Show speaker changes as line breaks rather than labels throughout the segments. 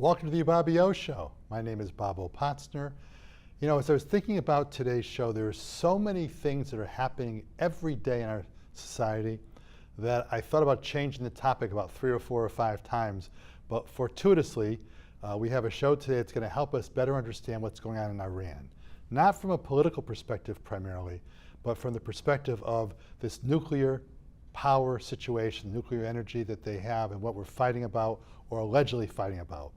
Welcome to the Bobby O Show. My name is Bob O. Potsner. You know, as I was thinking about today's show, there are so many things that are happening every day in our society that I thought about changing the topic about 3 or 4 or 5 times. But fortuitously, we have a show today that's going to help us better understand what's going on in Iran. Not from a political perspective primarily, but from the perspective of this nuclear power situation, nuclear energy that they have and what we're fighting about or allegedly fighting about.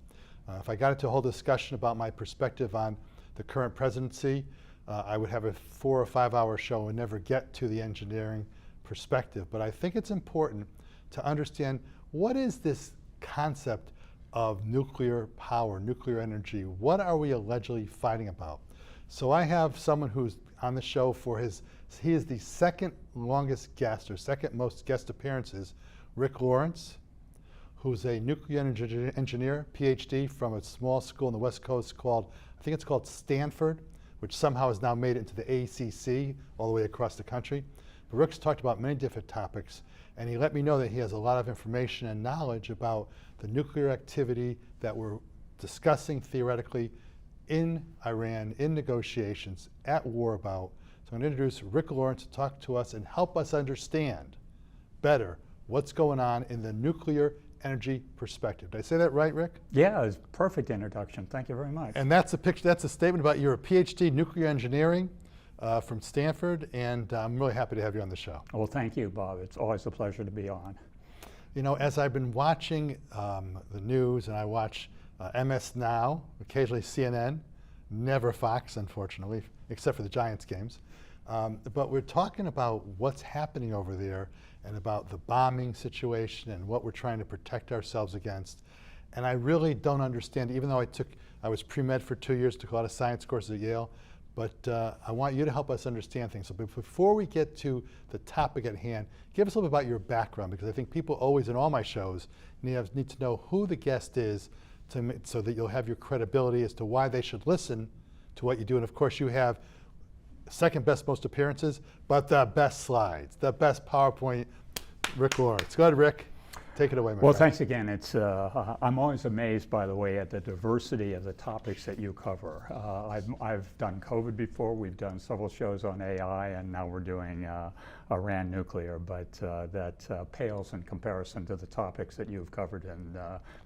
If I got into a whole discussion about my perspective on the current presidency, I would have a 4 or 5 hour show and never get to the engineering perspective. But I think it's important to understand what is this concept of nuclear power, nuclear energy. What are we allegedly fighting about? So I have someone who's on the show for he is the second longest guest or second most guest appearances, Rick Lawrence, who's a nuclear energy engineer, PhD from a small school on the West Coast called, I think it's called Stanford, which somehow has now made it into the ACC all the way across the country. But Rick's talked about many different topics, and he let me know that he has a lot of information and knowledge about the nuclear activity that we're discussing theoretically in Iran, in negotiations, at war about. So I'm going to introduce Rick Lawrence to talk to us and help us understand better what's going on in the nuclear energy perspective. Did I say that right, Rick?
Yeah, it's a perfect introduction. Thank you very much.
And that's a picture, that's a statement about you're a PhD in nuclear engineering from Stanford, and I'm really happy to have you on the show.
Well, thank you, Bob. It's always a pleasure to be on.
You know, as I've been watching the news, and I watch MS Now, occasionally CNN, never Fox, unfortunately, except for the Giants games. But we're talking about what's happening over there and about the bombing situation and what we're trying to protect ourselves against. And I really don't understand, even though I was pre-med for 2 years, took a lot of science courses at Yale, but I want you to help us understand things. So before we get to the topic at hand, give us a little bit about your background, because I think people always in all my shows need to know who the guest is so that you'll have your credibility as to why they should listen to what you do. And of course you have second best most appearances, but the best slides, the best PowerPoint, Rick Lawrence. Go ahead, Rick. Take it away, my friend.
Thanks again. I'm always amazed, by the way, at the diversity of the topics that you cover. I've done COVID before. We've done several shows on AI, and now we're doing Iran nuclear, but that pales in comparison to the topics that you've covered in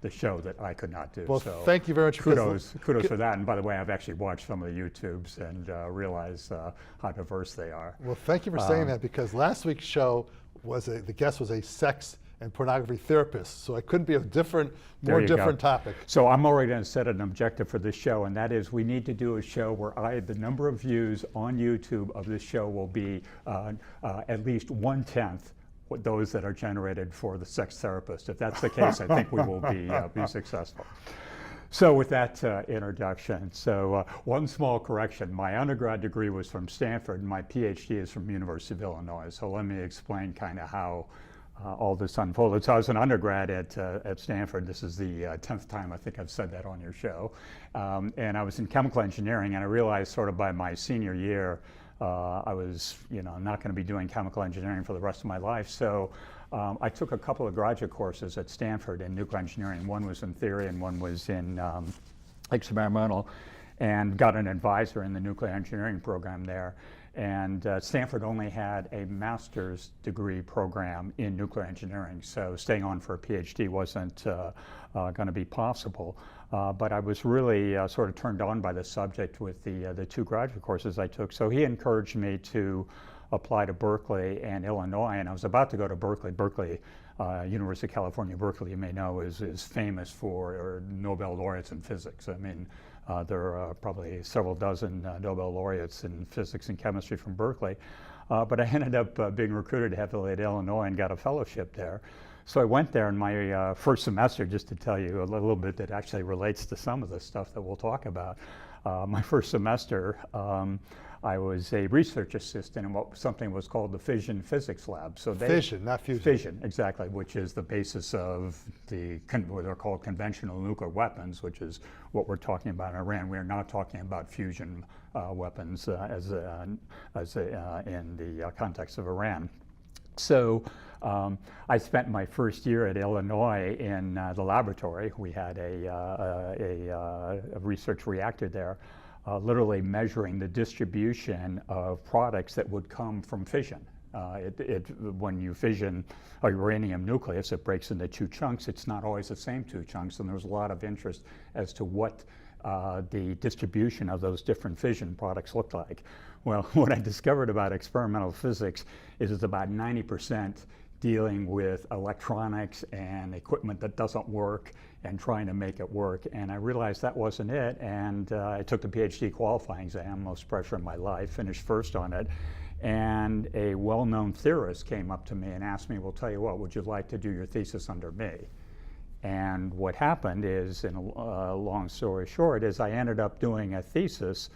the show that I could not do.
Well,
so
thank you very much.
Kudos for that. And by the way, I've actually watched some of the YouTubes and realized how diverse they are.
Well, thank you for saying that, because last week's show the guest was a sex and pornography therapist, so it couldn't be a more different topic.
So I'm already going to set an objective for this show, and that is we need to do a show where the number of views on YouTube of this show will be at least 1/10 those that are generated for the sex therapist. If that's the case, I think we will be successful. So with that introduction, one small correction. My undergrad degree was from Stanford, and my PhD is from University of Illinois. So let me explain kind of how all this unfolded. So I was an undergrad at Stanford. This is the 10th time I think I've said that on your show. And I was in chemical engineering, and I realized sort of by my senior year, I was not going to be doing chemical engineering for the rest of my life. So I took a couple of graduate courses at Stanford in nuclear engineering. One was in theory and one was in experimental, and got an advisor in the nuclear engineering program there. And Stanford only had a master's degree program in nuclear engineering, so staying on for a PhD wasn't going to be possible. But I was really sort of turned on by the subject with the 2 graduate courses I took. So he encouraged me to apply to Berkeley and Illinois, and I was about to go to Berkeley. Berkeley, University of California, Berkeley, you may know, is famous for Nobel laureates in physics. I mean, there are probably several dozen Nobel laureates in physics and chemistry from Berkeley. But I ended up being recruited heavily at Illinois and got a fellowship there. So I went there in my first semester, just to tell you a little bit that actually relates to some of the stuff that we'll talk about. My first semester, I was a research assistant in something was called the Fission Physics Lab. So
fission, not fusion.
Fission, exactly, which is the basis of what are called conventional nuclear weapons, which is what we're talking about in Iran. We're not talking about fusion weapons in the context of Iran. So I spent my first year at Illinois in the laboratory. We had a research reactor there, literally measuring the distribution of products that would come from fission. When you fission a uranium nucleus, it breaks into two chunks. It's not always the same two chunks, and there was a lot of interest as to what the distribution of those different fission products looked like. Well, what I discovered about experimental physics is it's about 90% dealing with electronics and equipment that doesn't work and trying to make it work. And I realized that wasn't it, and I took the PhD qualifying exam, most pressure in my life, finished first on it. And a well-known theorist came up to me and asked me, well, tell you what, would you like to do your thesis under me? And what happened is, in a long story short, is I ended up doing a thesis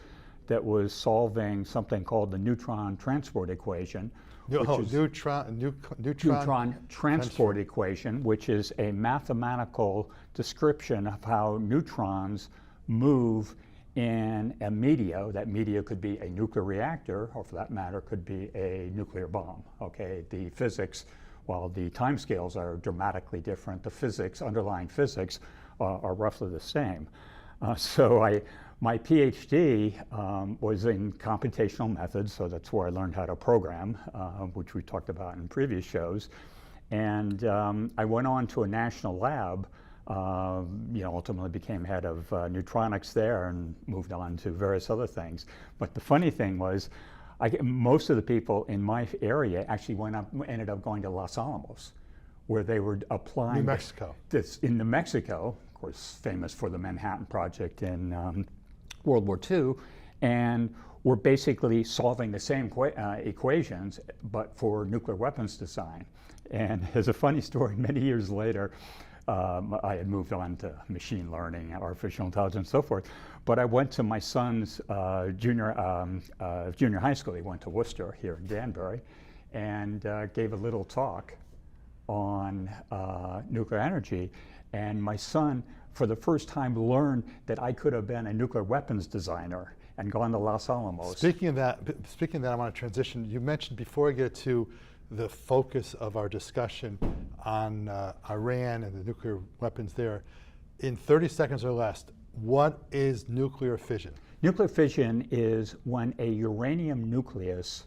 that was solving something called the neutron transport equation. Neutron transport equation, which is a mathematical description of how neutrons move in a media. That media could be a nuclear reactor, or for that matter, could be a nuclear bomb. Okay, the physics, while the timescales are dramatically different, the physics, underlying physics, are roughly the same. My PhD was in computational methods, so that's where I learned how to program, which we talked about in previous shows. And I went on to a national lab, ultimately became head of neutronics there and moved on to various other things. But the funny thing was, most of the people in my area actually ended up going to Los Alamos, where they were applying
New Mexico.
This in New Mexico, of course, famous for the Manhattan Project in World War II, and were basically solving the same equations, but for nuclear weapons design. And as a funny story, many years later, I had moved on to machine learning, artificial intelligence, so forth. But I went to my son's junior high school. He went to Worcester here in Danbury, and gave a little talk on nuclear energy. And my son, for the first time, learned that I could have been a nuclear weapons designer and gone to Los Alamos.
Speaking of that, I want to transition. You mentioned before I get to the focus of our discussion on Iran and the nuclear weapons there, in 30 seconds or less, what is nuclear fission?
Nuclear fission is when a uranium nucleus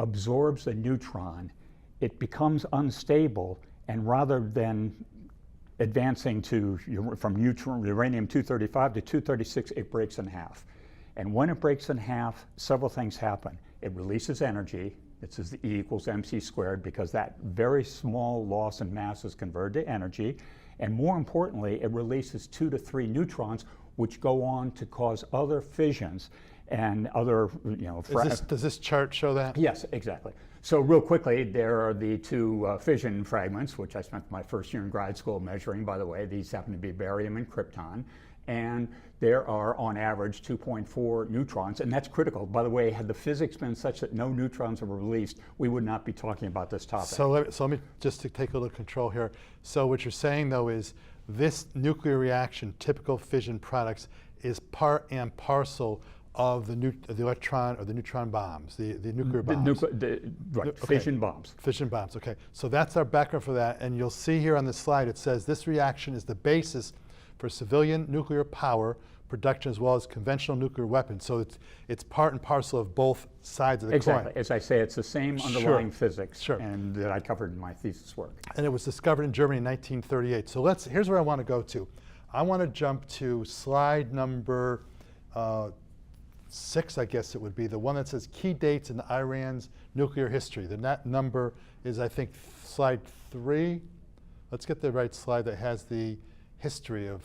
absorbs a neutron, it becomes unstable, and rather than advancing from uranium-235 to 236, it breaks in half. And when it breaks in half, several things happen. It releases energy. This is the E equals mc squared, because that very small loss in mass is converted to energy. And more importantly, it releases 2 to 3 neutrons, which go on to cause other fissions and other,
Does this chart show that?
Yes, exactly. So real quickly, there are the two fission fragments, which I spent my first year in grad school measuring, by the way. These happen to be barium and krypton. And there are, on average, 2.4 neutrons, and that's critical. By the way, had the physics been such that no neutrons were released, we would not be talking about this topic.
So let me just to take a little control here. So what you're saying, though, is this nuclear reaction, typical fission products, is part and parcel of the electron or the neutron bombs, the nuclear bombs.
Fission bombs.
Fission bombs, okay. So that's our background for that, and you'll see here on this slide, it says this reaction is the basis for civilian nuclear power production as well as conventional nuclear weapons. So it's part and parcel of both sides of the coin.
Exactly. As I say, it's the same underlying physics and that I covered in my thesis work.
And it was discovered in Germany in 1938. So here's where I want to go to. I want to jump to slide number 6, I guess it would be, the one that says key dates in Iran's nuclear history. The number is, I think, slide 3. Let's get the right slide that has the history of,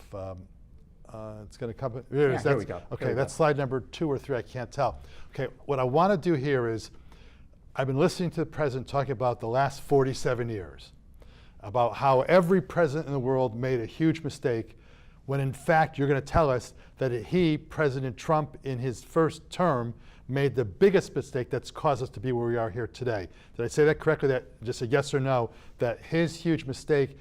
it's going to come, here we go. Okay, that's slide number 2 or 3, I can't tell. Okay, what I want to do here is, I've been listening to the president talking about the last 47 years, about how every president in the world made a huge mistake, when in fact you're going to tell us that President Trump, in his first term, made the biggest mistake that's caused us to be where we are here today. Did I say that correctly? That just a yes or no, that his huge mistake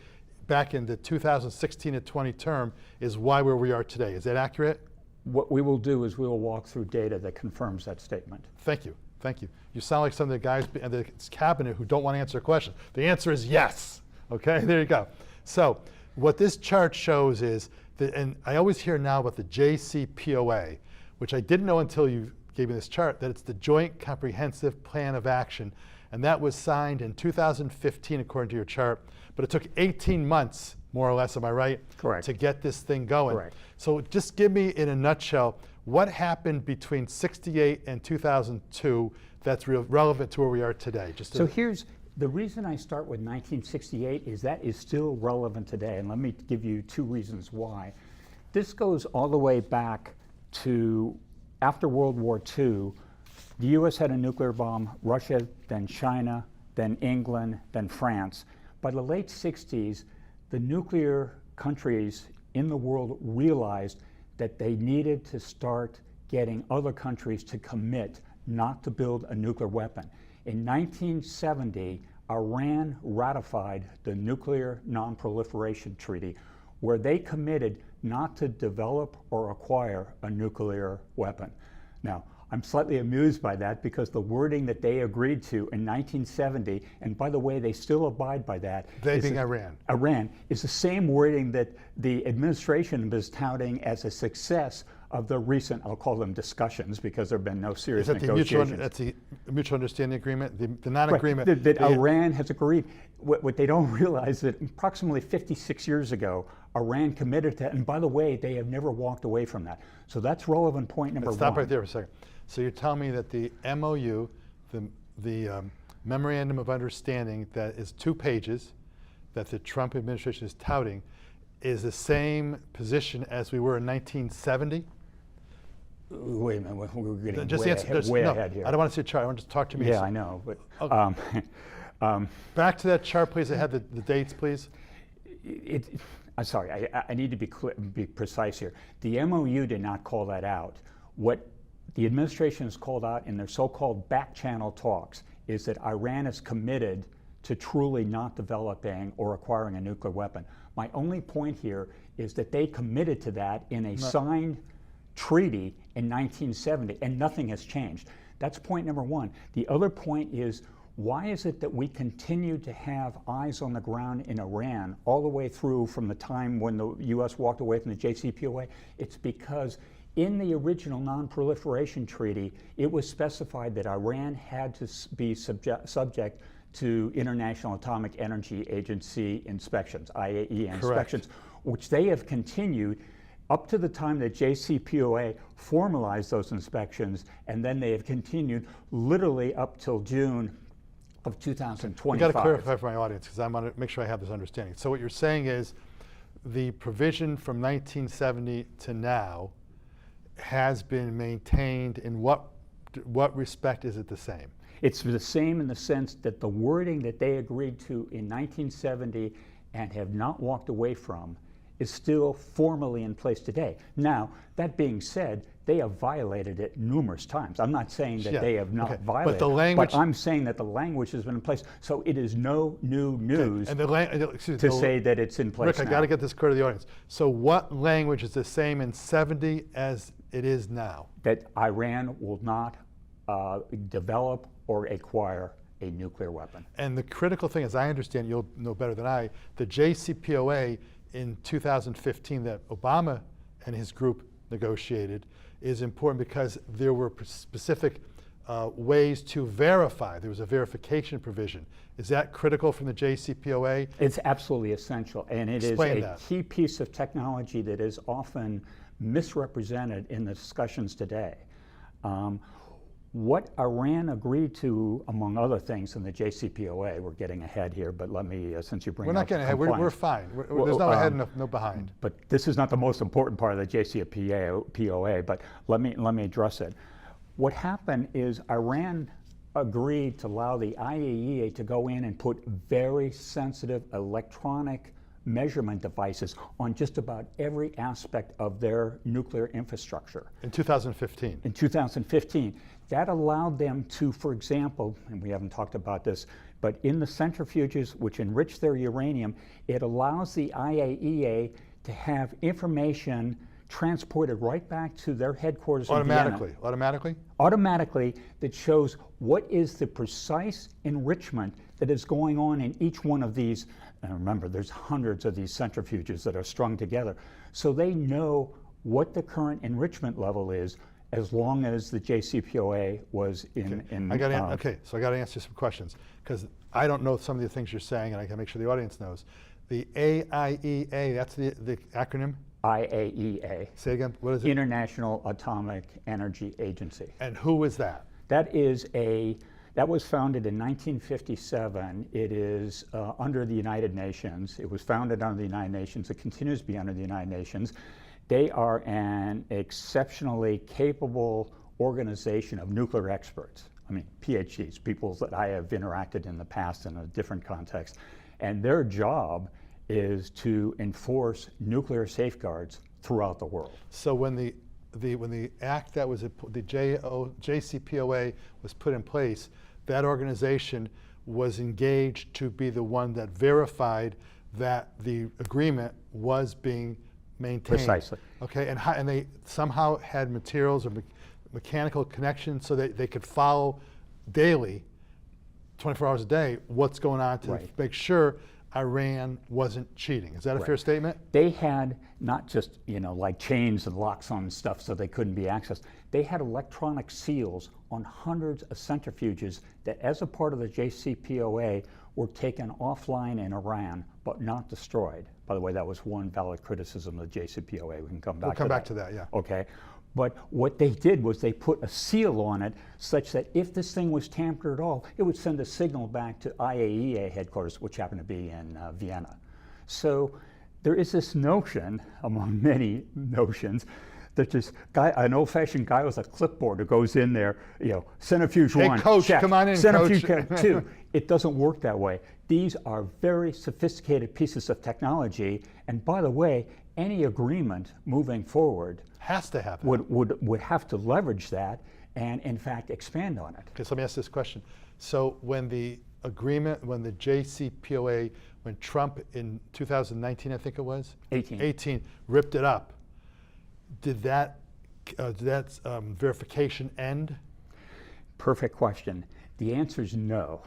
back in the 2016 to 20 term is why where we are today. Is that accurate?
What we will do is we will walk through data that confirms that statement.
Thank you. Thank you. You sound like some of the guys in the cabinet who don't want to answer a question. The answer is yes. Okay, there you go. So what this chart shows is, and I always hear now about the JCPOA, which I didn't know until you gave me this chart, that it's the Joint Comprehensive Plan of Action. And that was signed in 2015, according to your chart. But it took 18 months, more or less, am I right?
Correct.
To get this thing going.
Correct.
So just give me, in a nutshell, what happened between 68 and 2002 that's relevant to where we are today?
So here's the reason I start with 1968 is that is still relevant today, and let me give you two reasons why. This goes all the way back to after World War II. The US had a nuclear bomb, Russia, then China, then England, then France. By the late 60s, the nuclear countries in the world realized that they needed to start getting other countries to commit not to build a nuclear weapon. In 1970, Iran ratified the Nuclear Non-Proliferation Treaty, where they committed not to develop or acquire a nuclear weapon. Now, I'm slightly amused by that because the wording that they agreed to in 1970, and by the way, they still abide by that.
They being Iran.
Iran is the same wording that the administration was touting as a success of the recent, I'll call them discussions, because there have been no serious negotiations.
That's the mutual understanding agreement, the non-agreement.
Right, that Iran has agreed. What they don't realize that approximately 56 years ago, Iran committed to that, and by the way, they have never walked away from that. So that's relevant point number one.
Stop right there for a second. So you're telling me that the MOU, the Memorandum of Understanding, that is 2 pages, that the Trump administration is touting, is the same position as we were in 1970?
Wait a minute, we're getting
Just
way
no,
ahead here.
I don't want to see a chart. I want to just talk to me.
Yeah, I know. But,
Okay. Back to that chart, please. I have the dates, please.
I'm sorry, I need to be precise here. The MOU did not call that out. What the administration has called out in their so-called back channel talks is that Iran is committed to truly not developing or acquiring a nuclear weapon. My only point here is that they committed to that in a signed treaty in 1970, and nothing has changed. That's point number one. The other point is, why is it that we continue to have eyes on the ground in Iran all the way through from the time when the US walked away from the JCPOA? It's because in the original Non-Proliferation Treaty, it was specified that Iran had to be subject to International Atomic Energy Agency inspections, IAEA inspections, which they have continued up to the time that JCPOA formalized those inspections, and then they have continued literally up till June of 2025.
We've got to clarify for my audience, because I want to make sure I have this understanding. So what you're saying is the provision from 1970 to now has been maintained. In what respect is it the same?
It's the same in the sense that the wording that they agreed to in 1970 and have not walked away from is still formally in place today. Now, that being said, they have violated it numerous times. I'm not saying that they have not violated it, but I'm saying that the language has been in place. So it is no new news to say that it's in place
Rick, I got to get this clear to the audience. So what language is the same in 70 as it is now?
That Iran will not develop or acquire a nuclear weapon.
And the critical thing, as I understand, you'll know better than I, the JCPOA in 2015 that Obama and his group negotiated is important because there were specific ways to verify. There was a verification provision. Is that critical from the JCPOA?
It's absolutely essential, and it is a key piece of technology that is often misrepresented in the discussions today. What Iran agreed to, among other things, in the JCPOA, we're getting ahead here, but let me, since you bring up
We're not getting ahead, we're fine. There's no ahead and no behind.
But this is not the most important part of the JCPOA, but let me address it. What happened is Iran agreed to allow the IAEA to go in and put very sensitive electronic measurement devices on just about every aspect of their nuclear infrastructure.
In 2015.
In 2015. That allowed them to, for example, and we haven't talked about this, but in the centrifuges which enrich their uranium, it allows the IAEA to have information transported right back to their headquarters in Vienna.
Automatically?
Automatically, that shows what is the precise enrichment that is going on in each one of these. And remember, there's hundreds of these centrifuges that are strung together. So they know what the current enrichment level is as long as the JCPOA was in.
Okay, so I got to answer some questions because I don't know some of the things you're saying, and I can make sure the audience knows. The AIEA, that's the acronym?
IAEA.
Say again, what is it?
International Atomic Energy Agency.
And who is that?
That was founded in 1957. It is under the United Nations. It was founded under the United Nations. It continues to be under the United Nations. They are an exceptionally capable organization of nuclear experts. I mean, PhDs, people that I have interacted in the past in a different context. And their job is to enforce nuclear safeguards throughout the world.
So when the act that was the JCPOA was put in place, that organization was engaged to be the one that verified that the agreement was being maintained.
Precisely.
Okay, and they somehow had materials or mechanical connections so that they could follow daily, 24 hours a day, what's going on to make sure Iran wasn't cheating. Is that a fair statement?
They had not just, like chains and locks on stuff so they couldn't be accessed. They had electronic seals on hundreds of centrifuges that, as a part of the JCPOA, were taken offline in Iran but not destroyed. By the way, that was one valid criticism of the JCPOA. We can come back to that.
We'll come back to that, yeah.
Okay. But what they did was they put a seal on it such that if this thing was tampered at all, it would send a signal back to IAEA headquarters, which happened to be in Vienna. So there is this notion, among many notions, that this guy, an old-fashioned guy with a clipboard who goes in there, centrifuge one,
coach,
check.
come on in,
Centrifuge
coach.
two. It doesn't work that way. These are very sophisticated pieces of technology, and by the way, any agreement moving forward
has to happen.
Would have to leverage that and, in fact, expand on it.
Okay, so let me ask this question. So when the agreement, when the JCPOA, when Trump in 2019, I think it was? 18, ripped it up, did that verification end?
Perfect question. The answer is no.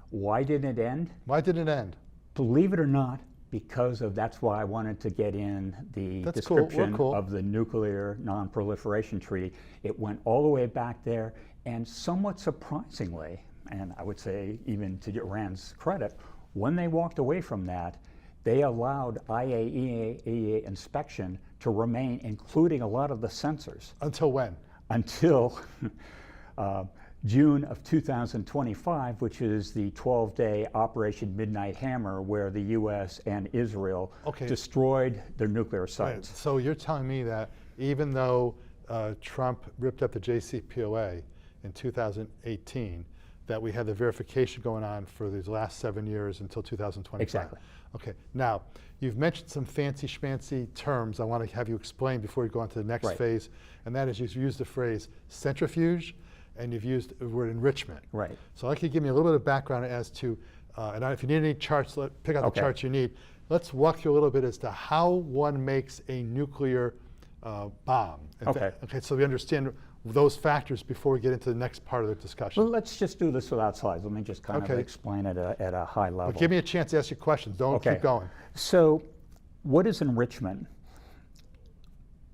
Why didn't it end?
Why didn't it end?
Believe it or not, because of, that's why I wanted to get in the description of the Nuclear Non-Proliferation Treaty. It went all the way back there, and somewhat surprisingly, and I would say even to Iran's credit, when they walked away from that, they allowed IAEA inspection to remain, including a lot of the sensors.
Until when?
Until June of 2025, which is the 12-day Operation Midnight Hammer, where the U.S. and Israel destroyed their nuclear sites.
Right. So you're telling me that even though Trump ripped up the JCPOA in 2018, that we had the verification going on for these last 7 years until 2025?
Exactly.
Okay. Now, you've mentioned some fancy schmancy terms I want to have you explain before we go on to the next phase, and that is you've used the phrase centrifuge, and you've used the word enrichment.
Right.
So I'd like you to give me a little bit of background as to, and if you need any charts, pick out the charts you need. Let's walk through a little bit as to how one makes a nuclear bomb. Okay, so we understand those factors before we get into the next part of the discussion.
Well, let's just do this without slides. Let me just kind of explain it at a high level.
But give me a chance to ask you questions. Don't keep going.
So what is enrichment?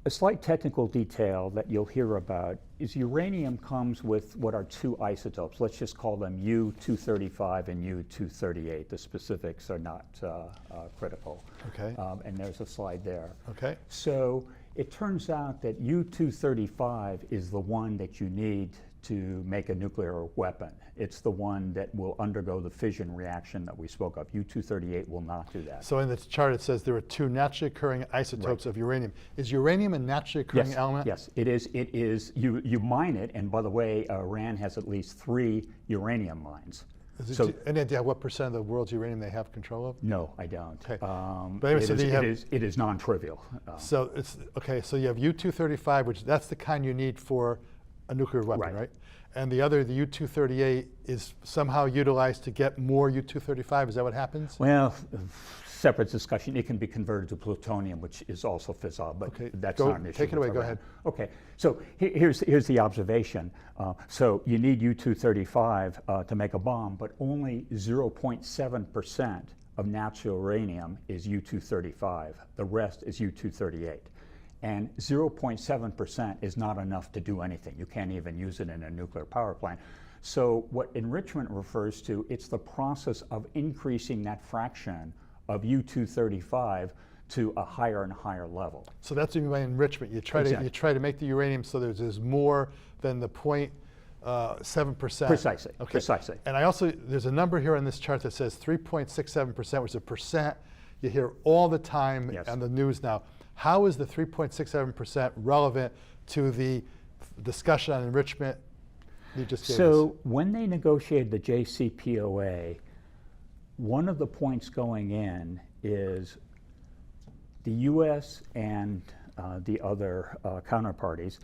A slight technical detail that you'll hear about is uranium comes with what are two isotopes. Let's just call them U-235 and U-238. The specifics are not critical.
Okay.
And there's a slide there.
Okay.
So it turns out that U-235 is the one that you need to make a nuclear weapon. It's the one that will undergo the fission reaction that we spoke of. U-238 will not do that.
So in this chart it says there are two naturally occurring isotopes of uranium. Is uranium a naturally occurring element?
Yes, it is. It is. You mine it, and by the way, Iran has at least 3 uranium mines.
Any idea what % of the world's uranium they have control of?
No, I don't.
Okay.
But anyway, it is non-trivial.
So it's so you have U-235, which that's the kind you need for a nuclear weapon, right? And the U-238 is somehow utilized to get more U-235. Is that what happens?
Well, separate discussion. It can be converted to plutonium, which is also fissile, but
Okay,
that's
go-
not an issue.
take it away,
with
go
Iran.
ahead.
Okay, so here's the observation. So you need U-235 to make a bomb, but only 0.7% of natural uranium is U-235. The rest is U-238. And 0.7% is not enough to do anything. You can't even use it in a nuclear power plant. So what enrichment refers to, it's the process of increasing that fraction of U-235 to a higher and higher level.
So that's what you mean by enrichment. You try to make the uranium so there's more than the 0.7%.
Precisely,
Okay.
precisely.
And there's a number here on this chart that says 3.67%, which is a percent you hear all the time
Yes.
on the news now. How is the 3.67% relevant to the discussion on enrichment you just gave us?
So when they negotiated the JCPOA, one of the points going in is the U.S. and the other counterparties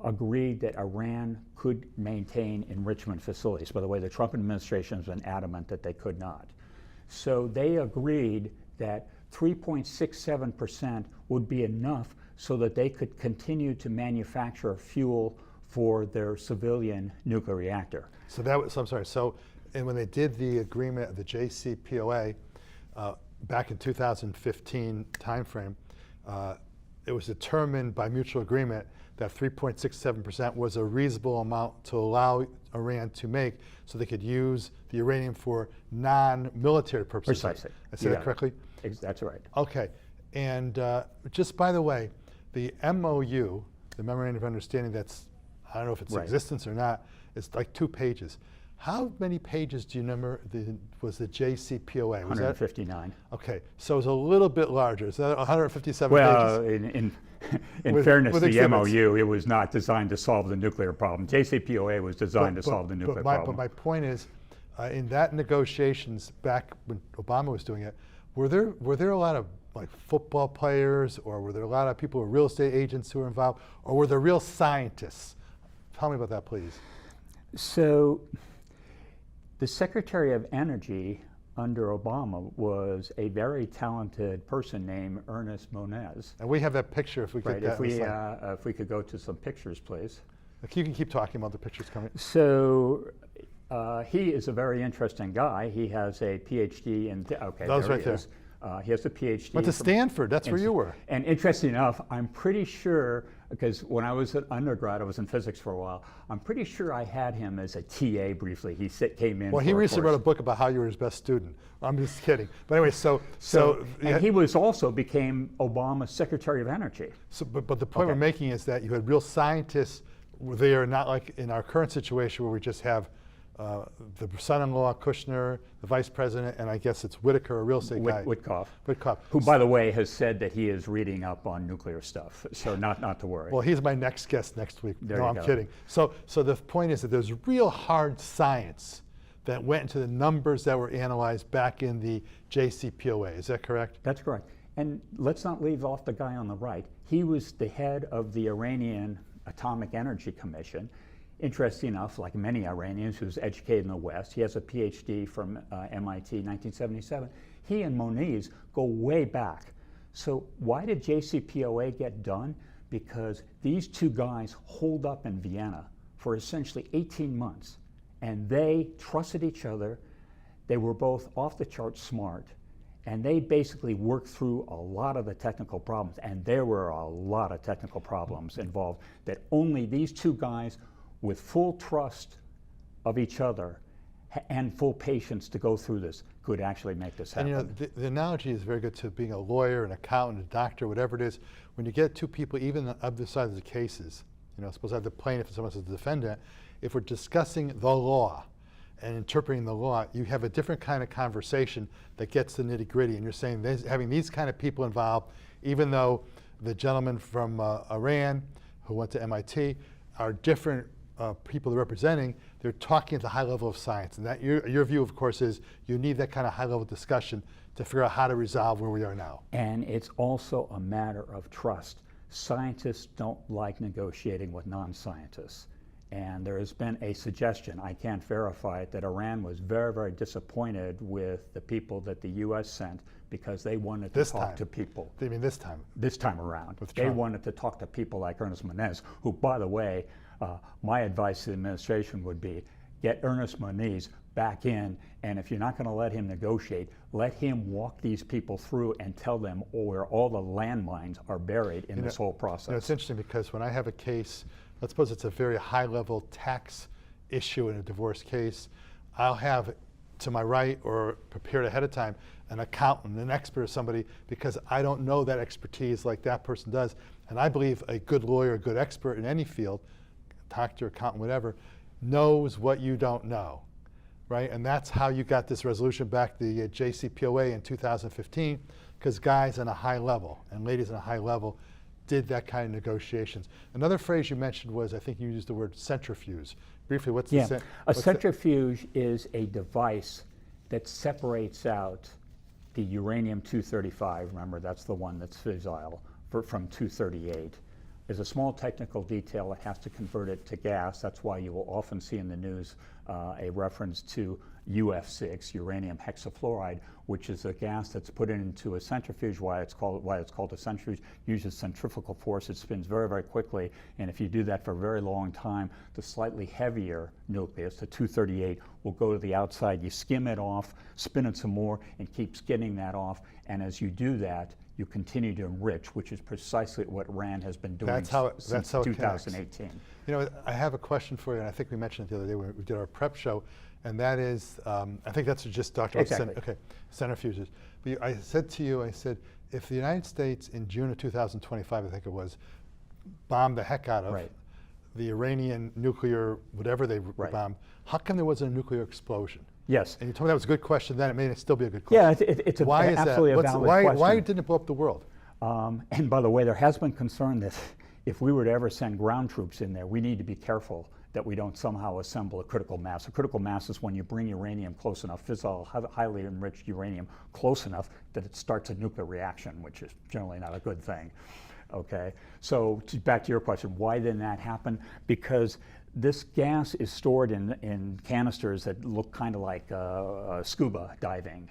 agreed that Iran could maintain enrichment facilities. By the way, the Trump administration has been adamant that they could not. So they agreed that 3.67% would be enough so that they could continue to manufacture fuel for their civilian nuclear reactor.
So that was, I'm sorry, and when they did the agreement of the JCPOA back in 2015 timeframe, it was determined by mutual agreement that 3.67% was a reasonable amount to allow Iran to make so they could use the uranium for non-military purposes.
Precisely.
I said that correctly?
That's right.
Okay, and just by the way, the MOU, the Memorandum of Understanding that's, I don't know if it's in
Right.
existence or not, it's like 2 pages. How many pages do you remember was the JCPOA? Was
159.
okay, so it's a little bit larger. Is that 157
Well,
pages?
in
With-
fairness,
with
the
exhibits.
MOU, it was not designed to solve the nuclear problem. JCPOA was designed to solve the nuclear problem.
But my point is, in that negotiations back when Obama was doing it, were there a lot of like football players, or were there a lot of people, real estate agents who were involved, or were there real scientists? Tell me about that, please.
So the Secretary of Energy under Obama was a very talented person named Ernest Moniz.
And we have that picture if we could
Right,
get
if
that.
if we could go to some pictures, please.
You can keep talking about the pictures coming.
So he is a very interesting guy. He has a PhD in, okay,
That was
there
right
he
there.
is. He has a PhD.
Went to
from-
Stanford, that's where you were.
And interesting enough, I'm pretty sure, because when I was an undergrad, I was in physics for a while, I'm pretty sure I had him as a TA briefly. He came in
Well, he
for a
recently wrote a
course.
book about how you were his best student. I'm just kidding. But anyway,
And he was also became Obama's Secretary of Energy.
but the point we're
Okay.
making is that you had real scientists there, not like in our current situation where we just have the son-in-law, Kushner, the vice president, and I guess it's Whitaker, a real estate guy.
Witkoff.
Witkoff.
Who, by the way, has said that he is reading up on nuclear stuff, so not to worry.
Well, he's my next guest next week.
There
No,
you
I'm
go.
kidding. So the point is that there's real hard science that went into the numbers that were analyzed back in the JCPOA. Is that correct?
That's correct. And let's not leave off the guy on the right. He was the head of the Iranian Atomic Energy Commission. Interesting enough, like many Iranians who's educated in the West, he has a PhD from MIT, 1977. He and Moniz go way back. So why did JCPOA get done? Because these two guys holed up in Vienna for essentially 18 months, and they trusted each other. They were both off the chart smart, and they basically worked through a lot of the technical problems, and there were a lot of technical problems involved that only these two guys with full trust of each other and full patience to go through this could actually make this happen.
And the analogy is very good to being a lawyer, an accountant, a doctor, whatever it is. When you get two people, even on other sides of the cases, suppose I have the plaintiff and someone else is the defendant, if we're discussing the law and interpreting the law, you have a different kind of conversation that gets the nitty gritty. And you're saying having these kind of people involved, even though the gentleman from Iran who went to MIT are different people they're representing, they're talking at the high level of science. And that your view, of course, is you need that kind of high level discussion to figure out how to resolve where we are now.
And it's also a matter of trust. Scientists don't like negotiating with non-scientists. And there has been a suggestion, I can't verify it, that Iran was very, very disappointed with the people that the U.S. sent because they wanted to talk to people.
You mean this time?
This time around.
With
They
Trump.
wanted to talk to people like Ernest Moniz, who, by the way, my advice to the administration would be get Ernest Moniz back in, and if you're not going to let him negotiate, let him walk these people through and tell them where all the landmines are buried in this whole process.
It's interesting because when I have a case, let's suppose it's a very high-level tax issue in a divorce case, I'll have to my right or prepared ahead of time an accountant, an expert or somebody, because I don't know that expertise like that person does. And I believe a good lawyer, a good expert in any field, doctor, accountant, whatever, knows what you don't know, right? And that's how you got this resolution back, the JCPOA in 2015, because guys on a high level and ladies on a high level did that kind of negotiations. Another phrase you mentioned was, I think you used the word centrifuge. Briefly, what's the
a centrifuge is a device that separates out the uranium-235, remember that's the one that's fissile, from 238. There's a small technical detail that has to convert it to gas. That's why you will often see in the news a reference to UF6, uranium hexafluoride, which is a gas that's put into a centrifuge. Why it's called a centrifuge, uses centrifugal force. It spins very, very quickly, and if you do that for a very long time, the slightly heavier nucleus, the 238, will go to the outside. You skim it off, spin it some more, and keep skinning that off. And as you do that, you continue to enrich, which is precisely what Iran has been doing since 2018.
You know, I have a question for you, and I think we mentioned it the other day when we did our prep show, and that is, I think that's just Dr.
Exactly.
Okay, centrifuges. But I said to you, I said, if the United States in June of 2025, I think it was, bombed the heck out of the Iranian nuclear, whatever they bombed, how come there wasn't a nuclear explosion?
Yes.
And you told me that was a good question then. It may still be a good question.
Yeah, it's
why is
absolutely
that?
a valid question.
Why didn't it blow up the world?
And by the way, there has been concern that if we were to ever send ground troops in there, we need to be careful that we don't somehow assemble a critical mass. A critical mass is when you bring uranium close enough, fissile, highly enriched uranium, close enough that it starts a nuclear reaction, which is generally not a good thing. Okay, so back to your question, why didn't that happen? Because this gas is stored in canisters that look kind of like scuba diving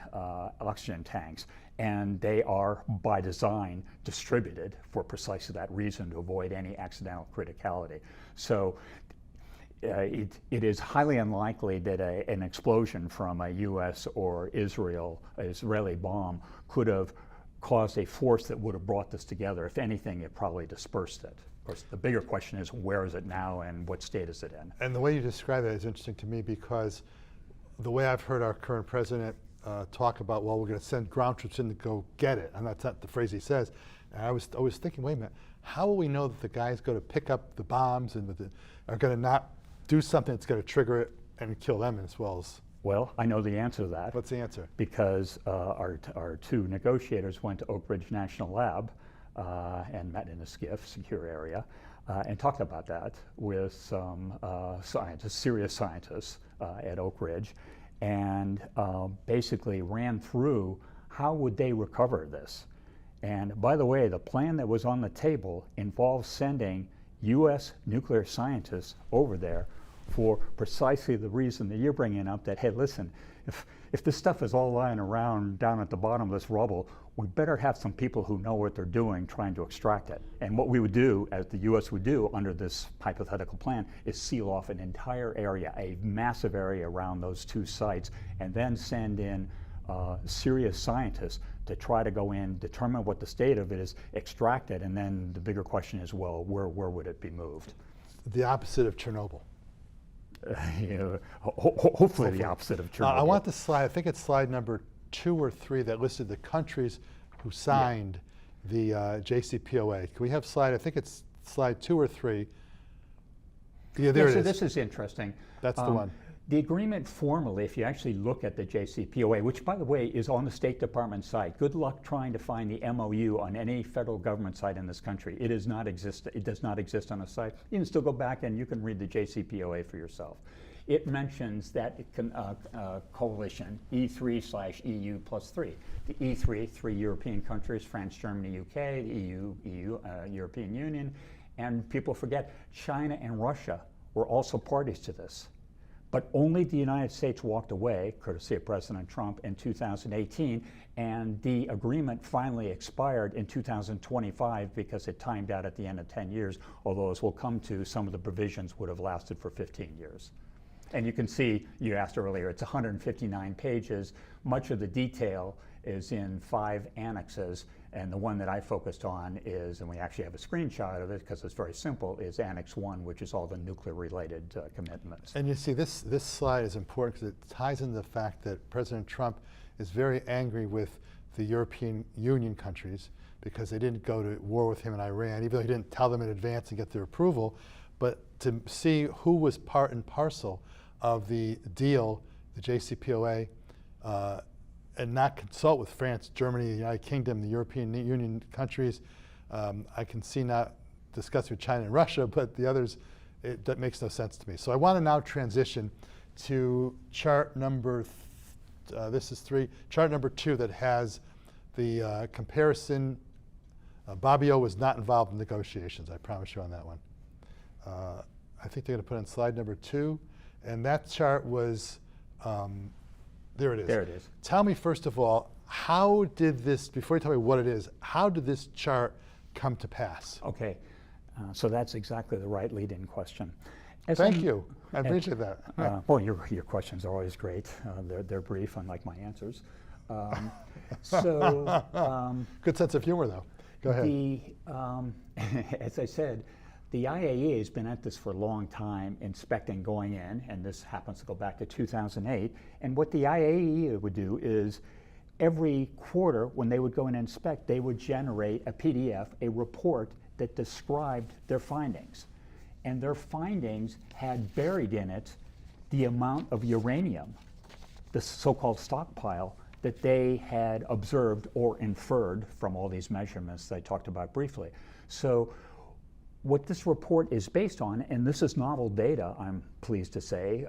oxygen tanks, and they are by design distributed for precisely that reason, to avoid any accidental criticality. So it is highly unlikely that an explosion from a US or Israeli bomb could have caused a force that would have brought this together. If anything, it probably dispersed it. Of course, the bigger question is, where is it now and what state is it in?
And the way you describe that is interesting to me, because the way I've heard our current president talk about, well, we're going to send ground troops in to go get it, and that's not the phrase he says. And I was always thinking, wait a minute, how will we know that the guys go to pick up the bombs and are going to not do something that's going to trigger it and kill them as well as?
Well, I know the answer to that.
What's the answer?
Because our two negotiators went to Oak Ridge National Lab and met in a SCIF, secure area, and talked about that with some scientists, serious scientists at Oak Ridge, and basically ran through how would they recover this. And by the way, the plan that was on the table involved sending US nuclear scientists over there for precisely the reason that you're bringing up, that, hey, listen, if this stuff is all lying around down at the bottom of this rubble, we better have some people who know what they're doing trying to extract it. And what we would do, as the US would do under this hypothetical plan, is seal off an entire area, a massive area around those two sites, and then send in serious scientists to try to go in, determine what the state of it is, extract it, and then the bigger question is, well, where would it be moved?
The opposite of Chernobyl.
Hopefully the opposite of Chernobyl.
I want the slide, I think it's slide number 2 or 3 that listed the countries who signed the JCPOA. Can we have slide, I think it's slide 2 or 3. Yeah, there it is.
This is interesting.
That's the one.
The agreement formally, if you actually look at the JCPOA, which by the way is on the State Department site, good luck trying to find the MOU on any federal government site in this country. It does not exist on a site. You can still go back and you can read the JCPOA for yourself. It mentions that it can, coalition E3/EU plus 3. The E3, 3 European countries, France, Germany, UK, the EU, European Union, and people forget China and Russia were also parties to this. But only the United States walked away, courtesy of President Trump, in 2018, and the agreement finally expired in 2025 because it timed out at the end of 10 years, although as we'll come to, some of the provisions would have lasted for 15 years. And you can see, you asked earlier, it's 159 pages. Much of the detail is in 5 annexes, and the one that I focused on is, and we actually have a screenshot of it because it's very simple, is Annex 1, which is all the nuclear-related commitments.
And you see, this slide is important because it ties into the fact that President Trump is very angry with the European Union countries because they didn't go to war with him in Iran, even though he didn't tell them in advance and get their approval. But to see who was part and parcel of the deal, the JCPOA, and not consult with France, Germany, the United Kingdom, the European Union countries. I can see not discussing with China and Russia, but the others, that makes no sense to me. So I want to now transition to chart number, this is 3, chart number 2 that has the comparison. Bobbio was not involved in negotiations, I promise you on that one. I think they're going to put on slide number 2, and that chart was, there it is.
There it is.
Tell me, first of all, how did this, before you tell me what it is, how did this chart come to pass?
Okay, so that's exactly the right lead-in question.
Thank you. I appreciate that.
Well, your questions are always great. They're brief, unlike my answers.
Good sense of humor, though. Go ahead.
As I said, the IAEA has been at this for a long time, inspecting going in, and this happens to go back to 2008. And what the IAEA would do is every quarter, when they would go and inspect, they would generate a PDF, a report that described their findings. And their findings had buried in it the amount of uranium, the so-called stockpile, that they had observed or inferred from all these measurements that I talked about briefly. So what this report is based on, and this is novel data, I'm pleased to say,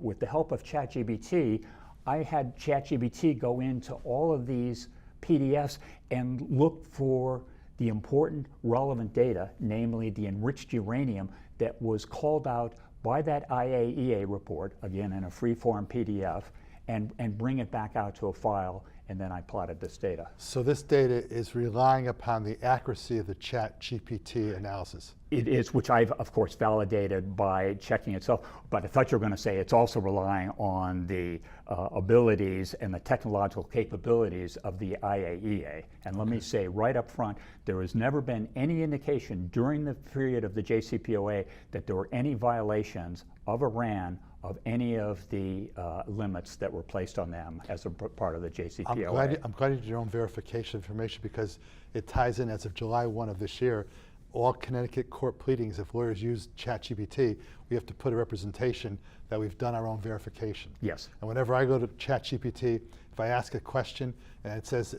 with the help of ChatGPT, I had ChatGPT go into all of these PDFs and look for the important relevant data, namely the enriched uranium that was called out by that IAEA report, again in a free-form PDF, and bring it back out to a file, and then I plotted this data.
So this data is relying upon the accuracy of the ChatGPT analysis.
It is, which I've, of course, validated by checking itself, but I thought you were going to say it's also relying on the abilities and the technological capabilities of the IAEA. And let me say right up front, there has never been any indication during the period of the JCPOA that there were any violations of Iran of any of the limits that were placed on them as a part of the JCPOA.
I'm glad you did your own verification information because it ties in as of July 1 of this year. All Connecticut court pleadings, if lawyers use ChatGPT, we have to put a representation that we've done our own verification.
Yes.
And whenever I go to ChatGPT, if I ask a question and it says